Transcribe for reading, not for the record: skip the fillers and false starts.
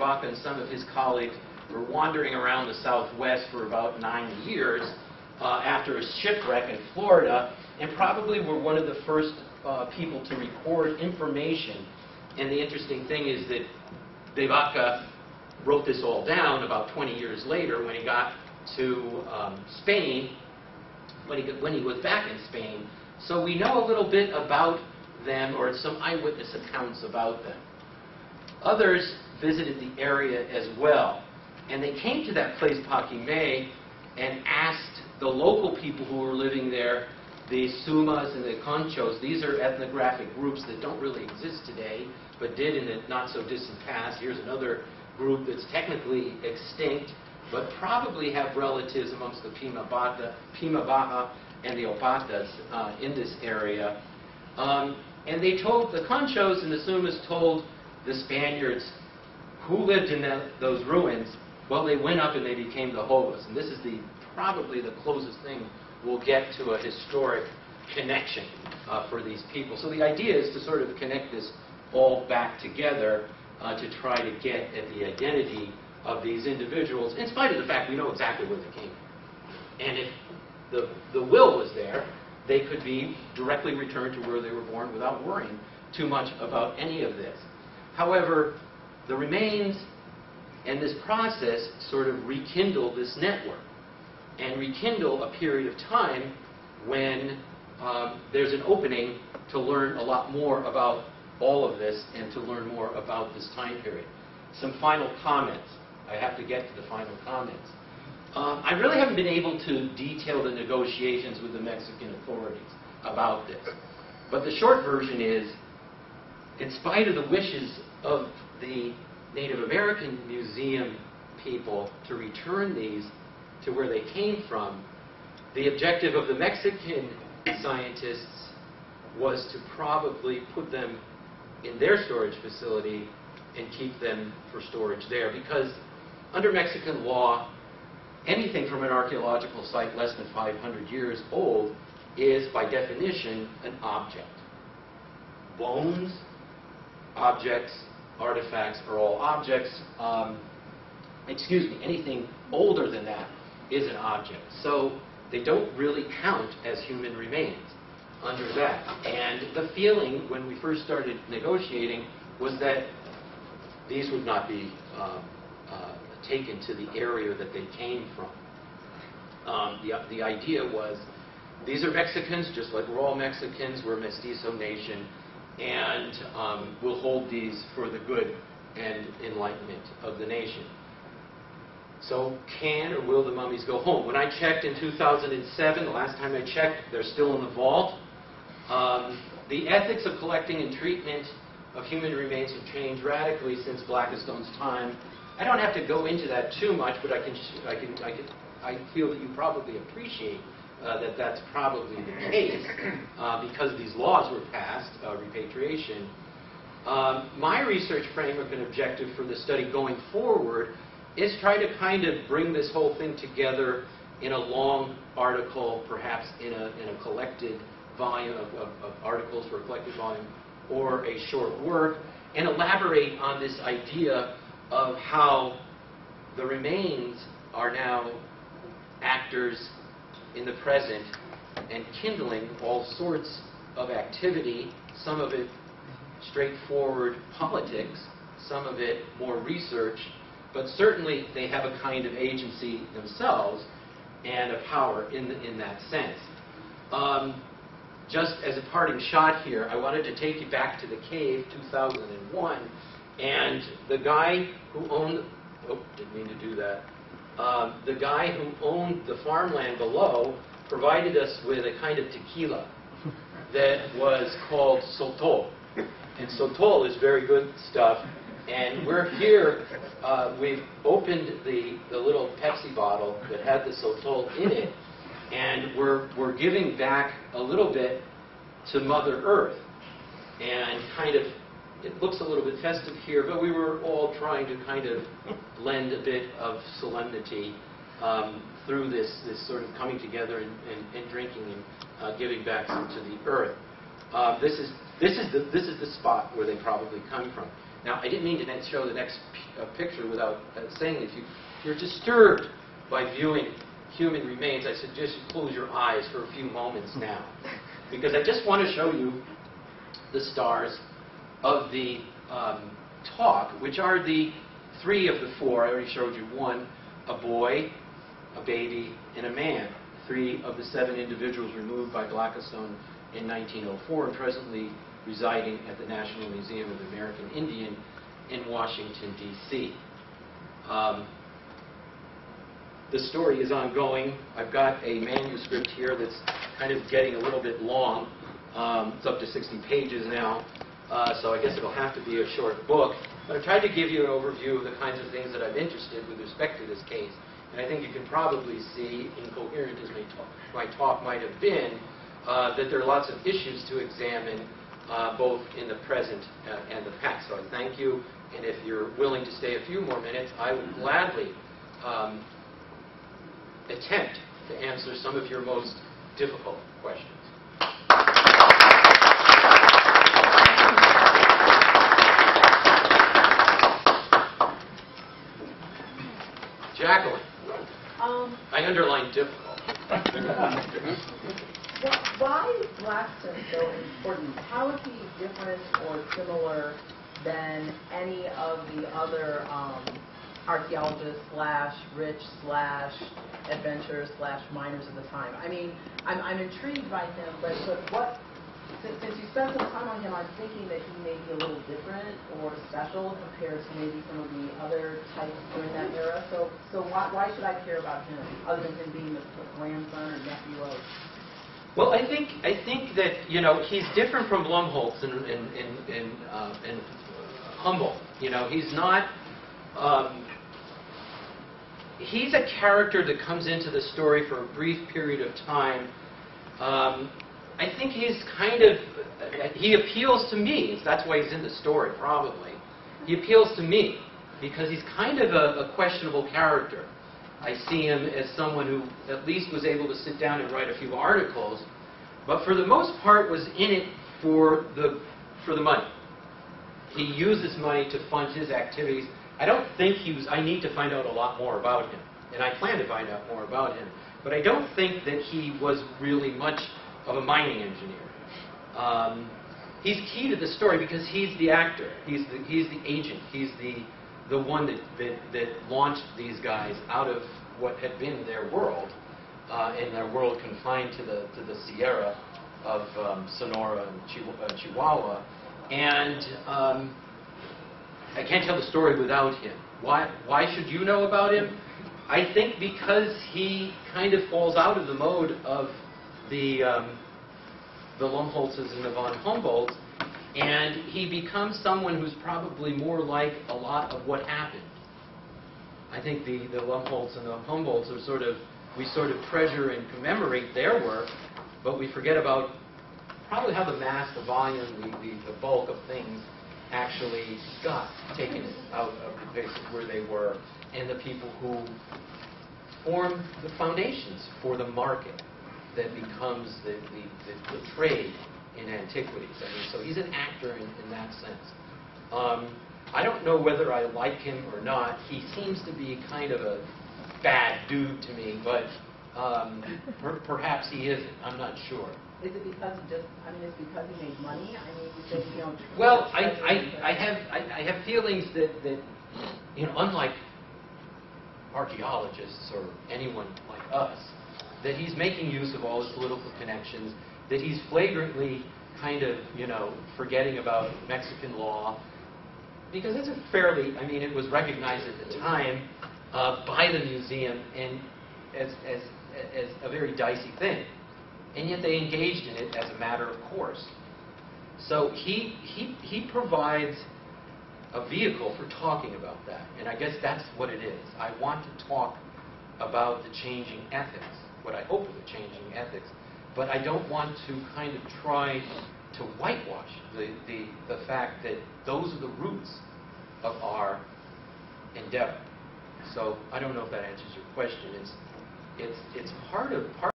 Vaca and some of his colleagues were wandering around the Southwest for about 9 years after a shipwreck in Florida, and probably were one of the first people to record information. And the interesting thing is that De Vaca wrote this all down about 20 years later when he got to Spain, when he was back in Spain. So we know a little bit about them, or some eyewitness accounts about them. Others visited the area as well, and they came to that place, Paquimé, and asked the local people who were living there, the Sumas and the Conchos. These are ethnographic groups that don't really exist today, but did in the not-so-distant past. Here's another group that's technically extinct, but probably have relatives amongst the Pima Baja and the Opatas in this area. And they told, the Conchos and the Sumas told the Spaniards who lived in those ruins. Well, they went up and they became the Hovas. And this is probably the closest thing we'll get to a historic connection for these people. So the idea is to sort of connect this all back together to try to get at the identity of these individuals, in spite of the fact we know exactly where they came from. And if the will was there, they could be directly returned to where they were born without worrying too much about any of this. However, the remains and this process sort of rekindle this network and rekindle a period of time when there's an opening to learn a lot more about all of this and to learn more about this time period. Some final comments. I have to get to the final comments. I really haven't been able to detail the negotiations with the Mexican authorities about this. But the short version is, in spite of the wishes of the Native American Museum people to return these to where they came from, the objective of the Mexican scientists was to probably put them in their storage facility and keep them for storage there. Because under Mexican law, anything from an archaeological site less than 500 years old is, by definition, an object. Bones, objects, artifacts are all objects. Anything older than that is an object. So they don't really count as human remains under that. And the feeling when we first started negotiating was that these would not be taken to the area that they came from. The idea was, these are Mexicans, just like we're all Mexicans, we're a mestizo nation, and we'll hold these for the good and enlightenment of the nation. So can or will the mummies go home? When I checked in 2007, the last time I checked, they're still in the vault. The ethics of collecting and treatment of human remains have changed radically since Blackestone's time. I don't have to go into that too much, but I feel that you probably appreciate that that's probably the case because these laws were passed, repatriation. My research framework and objective for the study going forward is try to kind of bring this whole thing together in a long article, perhaps in a collected volume of articles for a collected volume, or a short work, and elaborate on this idea of how the remains are now actors in the present and kindling all sorts of activity, some of it straightforward politics, some of it more research, but certainly they have a kind of agency themselves and a power in that sense. Just as a parting shot here, I wanted to take you back to the cave, 2001, and the guy who owned, didn't mean to do that, the guy who owned the farmland below provided us with a kind of tequila that was called Sotol. And Sotol is very good stuff. And we're here, we've opened the little Pepsi bottle that had the Sotol in it, and we're giving back a little bit to Mother Earth. And kind of, it looks a little bit festive here, but we were all trying to kind of blend a bit of solemnity through this sort of coming together and drinking and giving back some to the earth. This is the spot where they probably come from. Now, I didn't mean to show the next picture without saying, if you're disturbed by viewing human remains, I suggest you close your eyes for a few moments now, because I just want to show you the stars of the talk, which are the 3 of the 4. I already showed you one: a boy, a baby, and a man. 3 of the 7 individuals removed by Blackstone in 1904 and presently residing at the National Museum of the American Indian in Washington, D.C. The story is ongoing. I've got a manuscript here that's kind of getting a little bit long. It's up to 60 pages now, so I guess it'll have to be a short book. But I've tried to give you an overview of the kinds of things that I'm interested with respect to this case. And I think you can probably see, incoherent as my talk might have been, that there are lots of issues to examine, both in the present and the past. So I thank you, and if you're willing to stay a few more minutes, I will gladly attempt to answer some of your most difficult questions. Jacqueline, I underline difficult. Why is Blackstone so important? How is he different or similar than any of the other archaeologists / rich / adventurers / miners of the time? I mean, I'm intrigued by him, but what? Since you spent some time on him, I'm thinking that he may be a little different or special compared to maybe some of the other types during that era. So why should I care about him, other than him being the grandson or nephew of? Well, I think that, you know, he's different from Blumholtz and Humboldt. You know, he's not. He's a character that comes into the story for a brief period of time. I think he's kind of, he appeals to me. That's why he's in the story, probably. He appeals to me because he's kind of a questionable character. I see him as someone who at least was able to sit down and write a few articles, but for the most part was in it for the money. He used this money to fund his activities. I don't think I need to find out a lot more about him, and I plan to find out more about him, but I don't think that he was really much of a mining engineer. He's key to the story because he's the actor. He's the agent. He's the one that launched these guys out of what had been their world, and their world confined to the Sierra of Sonora and Chihuahua. And I can't tell the story without him. Why should you know about him? I think because he kind of falls out of the mode of the Lumholtzes and the von Humboldts, and he becomes someone who's probably more like a lot of what happened. I think the Lumholtz and the Humboldts are we sort of treasure and commemorate their work, but we forget about probably how the mass, the volume, the bulk of things actually got taken out of the base of where they were, and the people who formed the foundations for the market that becomes the trade in antiquities. I mean, so he's an actor in that sense. I don't know whether I like him or not. He seems to be kind of a bad dude to me, but perhaps he isn't. I'm not sure. Is it because it's because he made money? I mean, you said you don't. Well, I have feelings that you know, unlike archaeologists or anyone like us, that he's making use of all his political connections, that he's flagrantly kind of, you know, forgetting about Mexican law, because it's a fairly, I mean, it was recognized at the time by the museum and as a very dicey thing, and yet they engaged in it as a matter of course. So he provides a vehicle for talking about that, and I guess that's what it is. I want to talk about the changing ethics, what I hope are the changing ethics, but I don't want to kind of try to whitewash the fact that those are the roots of our endeavor. So I don't know if that answers your question. It's part of